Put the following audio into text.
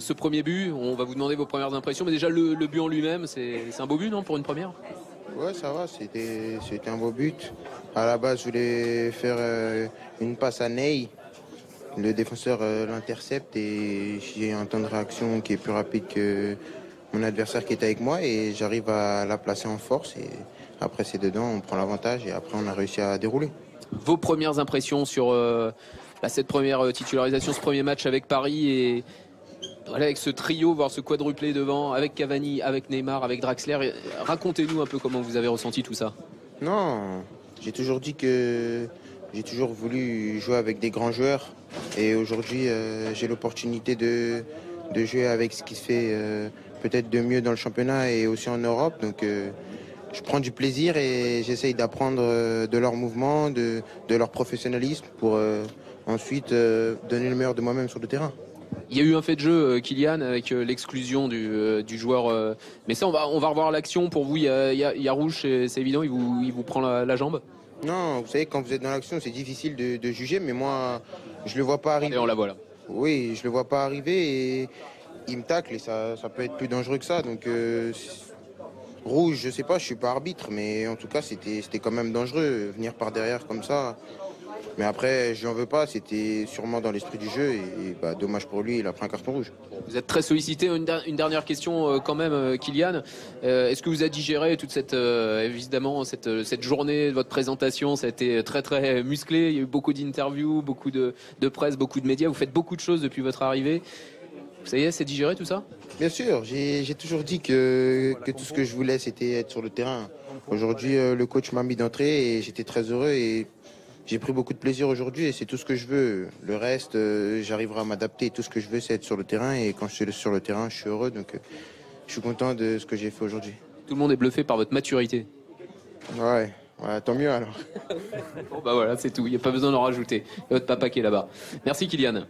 ce premier but. On va vous demander vos premières impressions, mais déjà le but en lui-même, c'est un beau but, non, pour une première? Ouais, ça va, c'était un beau but. À la base, je voulais faire une passe à Ney. Le défenseur l'intercepte et j'ai un temps de réaction qui est plus rapide que mon adversaire qui était avec moi et j'arrive à la placer en force et après c'est dedans, on prend l'avantage et après on a réussi à dérouler. Vos premières impressions sur cette première titularisation, ce premier match avec Paris et voilà, avec ce trio, voire ce quadruplé devant, avec Cavani, avec Neymar, avec Draxler. Racontez-nous un peu comment vous avez ressenti tout ça. Non, j'ai toujours dit que j'ai toujours voulu jouer avec des grands joueurs et aujourd'hui j'ai l'opportunité de jouer avec ce qui se fait peut-être de mieux dans le championnat et aussi en Europe. Donc je prends du plaisir et j'essaye d'apprendre de leurs mouvements, de leur professionnalisme pour ensuite donner le meilleur de moi-même sur le terrain. Il y a eu un fait de jeu, Kylian, avec l'exclusion du joueur. Mais ça, on va revoir l'action. Pour vous, il y a rouge, c'est évident, il vous prend la jambe. Non, vous savez, quand vous êtes dans l'action, c'est difficile de juger, mais moi, je le vois pas arriver. Et on la voit là. Oui, je le vois pas arriver et il me tacle et ça peut être plus dangereux que ça. Donc rouge, je sais pas, je suis pas arbitre, mais en tout cas, c'était quand même dangereux venir par derrière comme ça. Mais après, je n'en veux pas, c'était sûrement dans l'esprit du jeu et bah, dommage pour lui, il a pris un carton rouge. Vous êtes très sollicité. Une dernière question quand même, Kylian. Est-ce que vous avez digéré toute évidemment cette journée de votre présentation? Ça a été très très musclé. Il y a eu beaucoup d'interviews, beaucoup de presse, beaucoup de médias. Vous faites beaucoup de choses depuis votre arrivée. Ça y est, c'est digéré tout ça? Bien sûr, j'ai toujours dit que tout ce que je voulais, c'était être sur le terrain. Aujourd'hui, le coach m'a mis d'entrée et j'étais très heureux et j'ai pris beaucoup de plaisir aujourd'hui et c'est tout ce que je veux. Le reste, j'arriverai à m'adapter. Tout ce que je veux, c'est être sur le terrain. Et quand je suis sur le terrain, je suis heureux. Donc, je suis content de ce que j'ai fait aujourd'hui. Tout le monde est bluffé par votre maturité. Ouais, tant mieux alors. Bon, bah voilà, c'est tout. Il n'y a pas besoin d'en rajouter. Il y a votre papa qui est là-bas. Merci, Kylian.